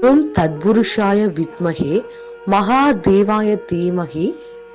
ஓம் தத்புருஷாய வித்மஹே மகாதேவாய தீமஹி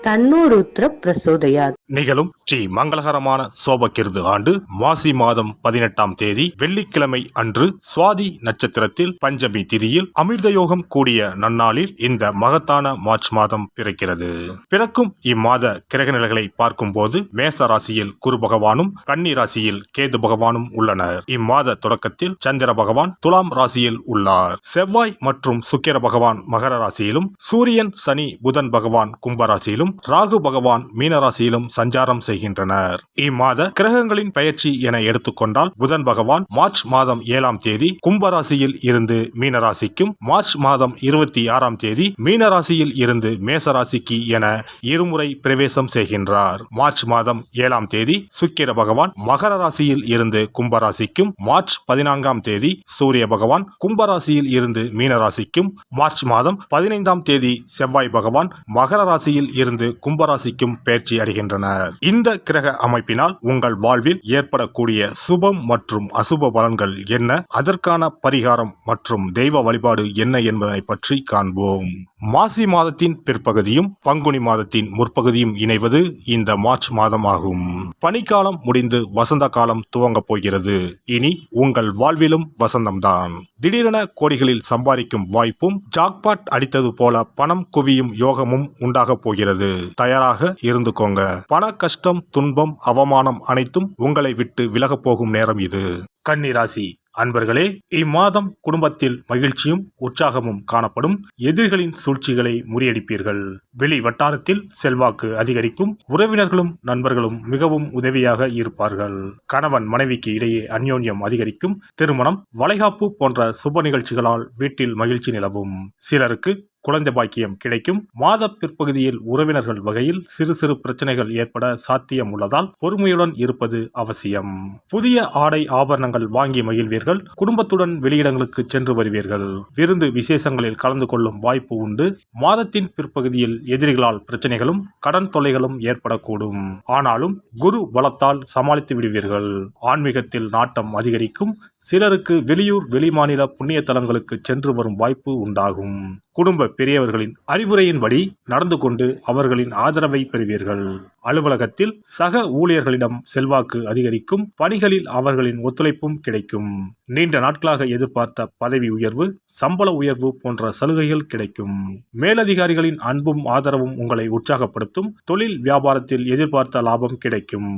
தன்னோ ருத்ர பிரசோதயாத். நிகழும் ஸ்ரீ மங்களகரமான சோபகிருது ஆண்டு மாசி மாதம் 18ஆம் தேதி வெள்ளிக்கிழமை அன்று சுவாதி நட்சத்திரத்தில் பஞ்சமி திதியில் அமிர்த யோகம் கூடிய நன்னாளில் இந்த மகத்தான மார்ச் மாதம் பிறக்கிறது. பிறக்கும் இம்மாத கிரக நிலைகளை பார்க்கும் போது மேச ராசியில் குரு பகவானும் கன்னி ராசியில் கேது பகவானும் உள்ளனர். இம்மாத தொடக்கத்தில் சந்திர பகவான் துலாம் ராசியில் உள்ளார். செவ்வாய் மற்றும் சுக்கிர பகவான் மகர ராசியிலும், சூரியன் சனி புதன் பகவான் கும்பராசியிலும், ராகு பகவான் மீனராசியிலும் சஞ்சாரம் செய்கின்றனர். இம்மாத கிரகங்களின் பயிற்சி என எடுத்துக்கொண்டால் புதன் பகவான் மார்ச் மாதம் 7ஆம் தேதி கும்பராசியில் இருந்து மீனராசிக்கும், மார்ச் மாதம் 26ஆம் தேதி மீனராசியில் இருந்து மேசராசிக்கு என இருமுறை பிரவேசம் செய்கின்றார். மார்ச் மாதம் 7ஆம் தேதி சுக்கிர பகவான் மகர ராசியில் இருந்து கும்பராசிக்கும், மார்ச் 14ஆம் தேதி சூரிய பகவான் கும்பராசியில் இருந்து மீனராசிக்கும், மார்ச் மாதம் 15ஆம் தேதி செவ்வாய் பகவான் மகர ராசியில் இருந்து கும்பராசிக்கும் பயிற்சி அடைகின்றனர். இந்த கிரக அமைப்பினால் உங்கள் வாழ்வில் ஏற்படக்கூடிய சுபம் மற்றும் அசுப பலன்கள் என்ன, அதற்கான பரிகாரம் மற்றும் தெய்வ வழிபாடு என்ன என்பதை பற்றி காண்போம். மாசி மாதத்தின் பிற்பகுதியும் பங்குனி மாதத்தின் முற்பகுதியும் இணைவது இந்த மார்ச் மாதம் ஆகும். பனிக்காலம் முடிந்து வசந்த காலம் துவங்க போகிறது. இனி உங்கள் வாழ்விலும் வசந்தம்தான். திடீரென கோடிகளில் சம்பாதிக்கும் வாய்ப்பும், ஜாக்பாட் அடித்தது போல பணம் குவியும் யோகமும் உண்டாக போகிறது. தயாராக இருந்துக்கோங்க. பண கஷ்டம், துன்பம், அவமானம் அனைத்தும் உங்களை விட்டு விலகப் போகும் நேரம் இது. கன்னி ராசி அன்பர்களே, இம்மாதம் குடும்பத்தில் மகிழ்ச்சியும் உற்சாகமும் காணப்படும். எதிரிகளின் சூழ்ச்சிகளை முறியடிப்பீர்கள். வெளி வட்டாரத்தில் செல்வாக்கு அதிகரிக்கும். உறவினர்களும் நண்பர்களும் மிகவும் உதவியாக இருப்பார்கள். கணவன் மனைவிக்கு இடையே அந்யோன்யம் அதிகரிக்கும். திருமணம், வளைகாப்பு போன்ற சுப நிகழ்ச்சிகளால் வீட்டில் மகிழ்ச்சி நிலவும். சிலருக்கு குழந்தை பாக்கியம் கிடைக்கும். மாத பிற்பகுதியில் உறவினர்கள் வகையில் சிறு சிறு பிரச்சனைகள் ஏற்பட சாத்தியம் உள்ளதால் பொறுமையுடன் இருப்பது அவசியம். புதிய ஆடை ஆபரணங்கள் வாங்கி மகிழ்வீர்கள். குடும்பத்துடன் வெளியிடங்களுக்கு சென்று வருவீர்கள். விருந்து விசேஷங்களில் கலந்து கொள்ளும் வாய்ப்பு உண்டு. மாதத்தின் பிற்பகுதியில் எதிரிகளால் பிரச்சனைகளும் கடன் தொல்லைகளும் ஏற்படக்கூடும். ஆனாலும் குரு பலத்தால் சமாளித்து விடுவீர்கள். ஆன்மீகத்தில் நாட்டம் அதிகரிக்கும். சிலருக்கு வெளியூர் வெளிமாநில புண்ணிய தலங்களுக்கு சென்று வரும் வாய்ப்பு உண்டாகும். குடும்ப பெரியவர்களின் அறிவுரையின்படி நடந்து கொண்டு அவர்களின் ஆதரவை பெறுவீர்கள். அலுவலகத்தில் சக ஊழியர்களிடம் செல்வாக்கு அதிகரிக்கும். பணிகளில் அவர்களின் ஒத்துழைப்பும் கிடைக்கும். நீண்ட நாட்களாக எதிர்பார்த்த பதவி உயர்வு, சம்பள உயர்வு போன்ற சலுகைகள் கிடைக்கும். மேலதிகாரிகளின் அன்பும் ஆதரவும் உங்களை உற்சாகப்படுத்தும். தொழில் வியாபாரத்தில் எதிர்பார்த்த லாபம் கிடைக்கும்.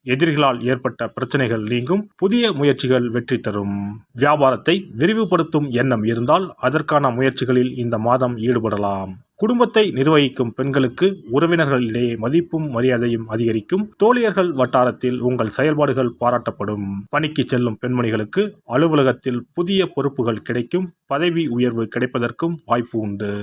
எதிரிகளால் ஏற்பட்ட பிரச்சனைகள் நீங்கும். புதிய முயற்சிகள் வெற்றி தரும். வியாபாரத்தை விரிவுபடுத்தும் எண்ணம் இருந்தால் அதற்கான முயற்சிகளில் இந்த மாதம் ஈடுபடலாம். குடும்பத்தை நிர்வகிக்கும் பெண்களுக்கு உறவினர்களிடையே மதிப்பும் மரியாதையும் அதிகரிக்கும். தோழியர்கள் வட்டாரத்தில் உங்கள் செயல்பாடுகள் பாராட்டப்படும். பணிக்கு செல்லும் பெண்மணிகளுக்கு அலுவலகத்தில் புதிய பொறுப்புகள் கிடைக்கும். பதவி உயர்வு கிடைப்பதற்கும் வாய்ப்பு உண்டு.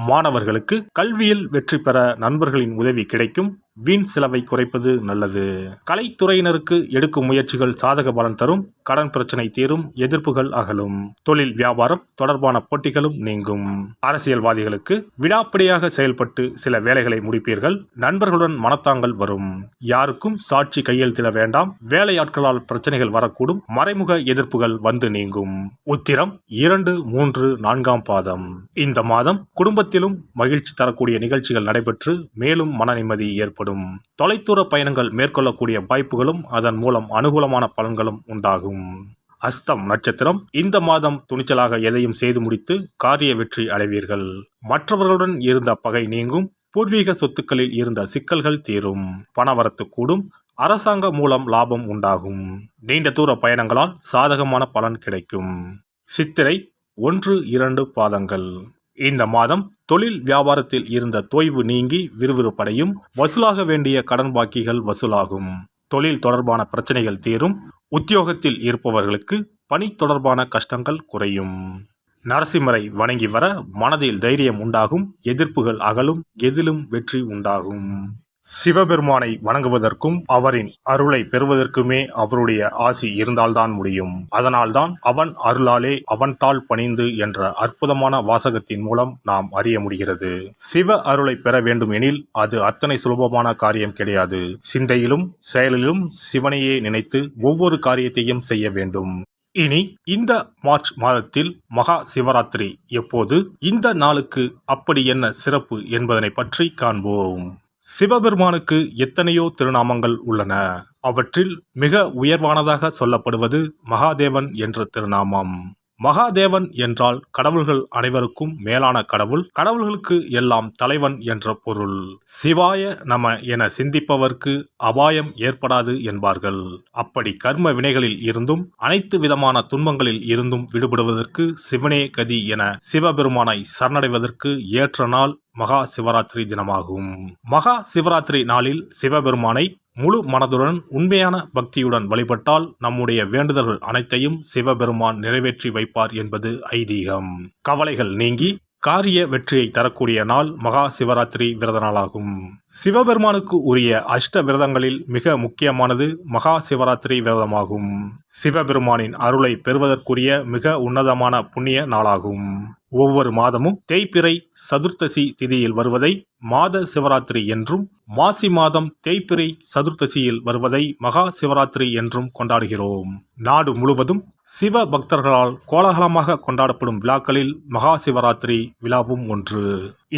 மாணவர்களுக்கு கல்வியில் வெற்றி பெற நண்பர்களின் உதவி கிடைக்கும். வீண் செலவை குறைப்பது நல்லது. கலைத்துறையினருக்கு எடுக்கும் முயற்சிகள் சாதக பலன் தரும். கடன் பிரச்சனை தீரும். எதிர்ப்புகள் அகலும். தொழில் வியாபாரம் தொடர்பான போட்டிகளும் நீங்கும். அரசியல்வாதிகளுக்கு விடாப்பிடியாக செயல்பட்டு சில வேலைகளை முடிப்பீர்கள். நண்பர்களுடன் மனத்தாங்கள் வரும். யாருக்கும் சாட்சி கையெழுத்திட வேண்டாம். வேலையாட்களால் பிரச்சனைகள் வரக்கூடும். மறைமுக எதிர்ப்புகள் வந்து நீங்கும். உத்திரம் 2, 3, 4ஆம் பாதம். இந்த மாதம் குடும்பத்திலும் மகிழ்ச்சி தரக்கூடிய நிகழ்ச்சிகள் நடைபெற்று மேலும் மன நிம்மதி ஏற்படும். தொலைதூர பயணங்கள் மேற்கொள்ளக்கூடிய வாய்ப்புகளும் அதன் மூலம் அனுகூலமான பலன்களும் உண்டாகும். அஸ்தம் நட்சத்திரம். இந்த மாதம் துணிச்சலாக எதையும் செய்து முடித்து காரிய வெற்றி அடைவீர்கள். மற்றவர்களுடன் இருந்த பகை நீங்கும். பூர்வீக சொத்துக்களில் இருந்த சிக்கல்கள் தீரும். பணவரத்து கூடும். அரசாங்க மூலம் லாபம் உண்டாகும். நீண்ட தூர பயணங்களால் சாதகமான பலன் கிடைக்கும். சித்திரை 1, 2 பாதங்கள். இந்த மாதம் தொழில் வியாபாரத்தில் இருந்த தொய்வு நீங்கி விறுவிறுப்படையும். வசூலாக வேண்டிய கடன் பாக்கிகள் வசூலாகும். தொழில் தொடர்பான பிரச்சனைகள் தீரும். உத்தியோகத்தில் இருப்பவர்களுக்கு பணி தொடர்பான கஷ்டங்கள் குறையும். நரசிம்மரை வணங்கி வர மனதில் தைரியம் உண்டாகும். எதிர்ப்புகள் அகலும். எதிலும் வெற்றி உண்டாகும். சிவபெருமானை வணங்குவதற்கும் அவரின் அருளை பெறுவதற்குமே அவருடைய ஆசி இருந்தால்தான் முடியும். அதனால்தான் அவன் அருளாலே அவன் தாள் பணிந்து என்ற அற்புதமான வாசகத்தின் மூலம் நாம் அறிய முடிகிறது. சிவ அருளை பெற வேண்டும் எனில் அது அத்தனை சுலபமான காரியம் கிடையாது. சிந்தையிலும் செயலிலும் சிவனையே நினைத்து ஒவ்வொரு காரியத்தையும் செய்ய வேண்டும். இனி இந்த மார்ச் மாதத்தில் மகா சிவராத்திரி எப்போது, இந்த நாளுக்கு அப்படி என்ன சிறப்பு என்பதனை பற்றி காண்போம். சிவபெருமானுக்கு எத்தனையோ திருநாமங்கள் உள்ளன. அவற்றில் மிக உயர்வானதாக சொல்லப்படுவது மகாதேவன் என்ற திருநாமம். மகாதேவன் என்றால் கடவுள்கள் அனைவருக்கும் மேலான கடவுள், கடவுள்களுக்கு எல்லாம் தலைவன் என்ற பொருள். சிவாய நம என சிந்திப்பவர்க்கு அபாயம் ஏற்படாது என்பார்கள். அப்படி கர்ம வினைகளில் இருந்தும் அனைத்து விதமான துன்பங்களில் இருந்தும் விடுபடுவதற்கு சிவனே கதி என சிவபெருமானை சரணடைவதற்கு ஏற்ற நாள் மகா சிவராத்திரி தினமாகும். மகா சிவராத்திரி நாளில் சிவபெருமானை முழு மனதுடன் உண்மையான பக்தியுடன் வழிபட்டால் நம்முடைய வேண்டுதல்கள் அனைத்தையும் சிவபெருமான் நிறைவேற்றி வைப்பார் என்பது ஐதீகம். கவலைகள் நீங்கி காரிய வெற்றியை தரக்கூடிய நாள் மகா சிவராத்திரி விரத நாளாகும். சிவபெருமானுக்கு உரிய அஷ்ட விரதங்களில் மிக முக்கியமானது மகா சிவராத்திரி விரதமாகும். சிவபெருமானின் அருளை பெறுவதற்குரிய மிக உன்னதமான புண்ணிய நாளாகும். ஒவ்வொரு மாதமும் தேய்பிறை சதுர்த்தசி திதியில் வருவதை மாத சிவராத்திரி என்றும், மாசி மாதம் தேய்பிறை சதுர்த்தசியில் வருவதை மகா சிவராத்திரி என்றும் கொண்டாடுகிறோம். நாடு முழுவதும் சிவ பக்தர்களால் கோலாகலமாக கொண்டாடப்படும் விழாக்களில் மகா சிவராத்திரி விழாவும் ஒன்று.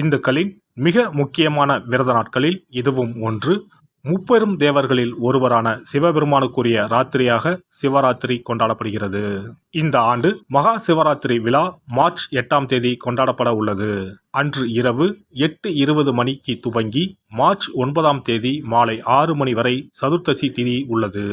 இந்துக்களின் மிக முக்கியமான விரத நாட்களில் இதுவும் ஒன்று. முப்பெரும் தேவர்களில் ஒருவரான சிவபெருமானுக்குரிய ராத்திரியாக சிவராத்திரி கொண்டாடப்படுகிறது. இந்த ஆண்டு மகா சிவராத்திரி விழா மார்ச் 8ஆம் தேதி கொண்டாடப்பட உள்ளது. அன்று இரவு 8:20 மணிக்கு துவங்கி மார்ச் 9ஆம் தேதி மாலை 6 மணி வரை சதுர்த்தசி திதி உள்ளது.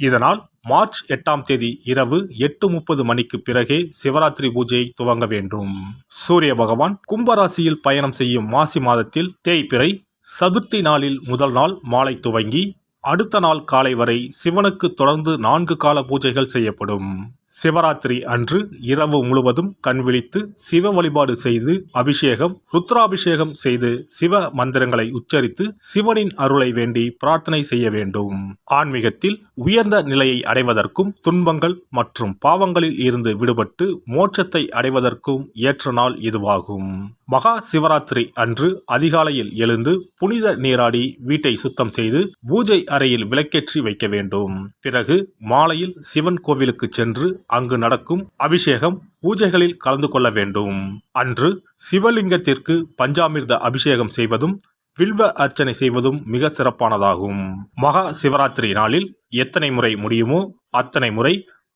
இதனால் மார்ச் 8ஆம் தேதி இரவு 8:30 மணிக்கு பிறகே சிவராத்திரி பூஜை துவங்க வேண்டும். சூரிய பகவான் கும்பராசியில் பயணம் செய்யும் மாசி மாதத்தில் தேய்பிறை சதுர்த்தி நாளில் முதல் நாள் மாலை துவங்கி அடுத்த நாள் காலை வரை சிவனுக்கு தொடர்ந்து 4 கால பூஜைகள் செய்யப்படும். சிவராத்திரி அன்று இரவு முழுவதும் கண் விழித்து சிவ வழிபாடு செய்து அபிஷேகம், ருத்ராபிஷேகம் செய்து சிவ மந்திரங்களை உச்சரித்து சிவனின் அருளை வேண்டி பிரார்த்தனை செய்ய வேண்டும். ஆன்மீகத்தில் உயர்ந்த நிலையை அடைவதற்கும், துன்பங்கள் மற்றும் பாவங்களில் இருந்து விடுபட்டு மோட்சத்தை அடைவதற்கும் ஏற்ற நாள் இதுவாகும். மகா சிவராத்திரி அன்று அதிகாலையில் எழுந்து புனித நீராடி வீட்டை சுத்தம் செய்து பூஜை அறையில் விளக்கேற்றி வைக்க வேண்டும். பிறகு மாலையில் சிவன் கோவிலுக்கு சென்று அங்கு நடக்கும் அபிஷேகம், பூஜைகளில் கலந்து கொள்ள வேண்டும். அன்று சிவலிங்கத்திற்கு பஞ்சாமிர்த அபிஷேகம் செய்வதும் வில்வ அர்ச்சனை செய்வதும் மிக சிறப்பானதாகும். மகா சிவராத்திரி நாளில் எத்தனை முறை முடியுமோ அத்தனை முறை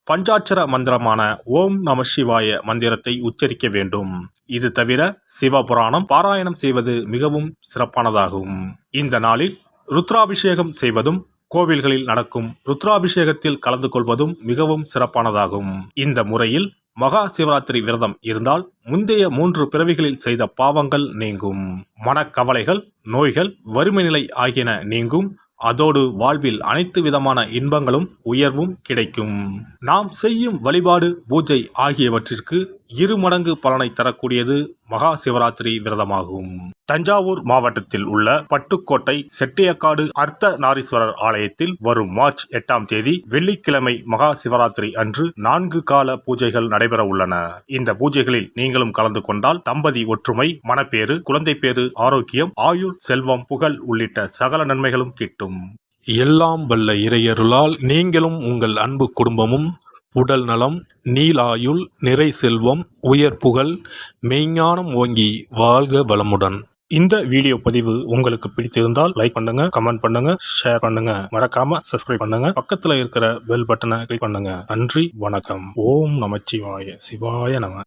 பஞ்சாட்சர மந்திரமான ஓம் நம சிவாய மந்திரத்தை உச்சரிக்க வேண்டும். இது தவிர சிவபுராணம் பாராயணம் செய்வது மிகவும் சிறப்பானதாகும். இந்த நாளில் ருத்ராபிஷேகம் செய்வதும் கோவில்களில் நடக்கும் ருத்ராபிஷேகத்தில் கலந்து கொள்வதும் மிகவும் சிறப்பானதாகும். இந்த முறையில் மகா சிவராத்திரி விரதம் இருந்தால் முந்தைய 3 பிறவிகளில் செய்த பாவங்கள் நீங்கும். மனக்கவலைகள், நோய்கள், வறுமை நிலை ஆகியன நீங்கும். அதோடு வாழ்வில் அனைத்து விதமான இன்பங்களும் உயர்வும் கிடைக்கும். நாம் செய்யும் வழிபாடு, பூஜை ஆகியவற்றிற்கு 2 மடங்கு பலனை தரக்கூடியது மகா சிவராத்திரி விரதமாகும். தஞ்சாவூர் மாவட்டத்தில் உள்ள பட்டுக்கோட்டை செட்டியக்காடு அர்த்த நாரீஸ்வரர் ஆலயத்தில் வரும் மார்ச் 8ஆம் தேதி வெள்ளிக்கிழமை மகா சிவராத்திரி அன்று 4 கால பூஜைகள் நடைபெற உள்ளன. இந்த பூஜைகளில் நீங்களும் கலந்து கொண்டால் தம்பதி ஒற்றுமை, மனப்பேறு, குழந்தை பேறு, ஆரோக்கியம், ஆயுள், செல்வம், புகழ் உள்ளிட்ட சகல நன்மைகளும் கிட்டும். எல்லாம் வல்ல இறையருளால் நீங்களும் உங்கள் அன்பு குடும்பமும் உடல் நலம், நீலாயுள், நிறை செல்வம், உயர் புகழ், மெய்ஞானம் ஓங்கி வாழ்க வளமுடன். இந்த வீடியோ பதிவு உங்களுக்கு பிடித்திருந்தால் லைக் பண்ணுங்க, கமெண்ட் பண்ணுங்க, ஷேர் பண்ணுங்க, மறக்காம சப்ஸ்கிரைப் பண்ணுங்க, பக்கத்துல இருக்கிற பெல் பட்டனை கிளிக் பண்ணுங்க. நன்றி, வணக்கம். ஓம் நமச்சிவாய, சிவாய நம.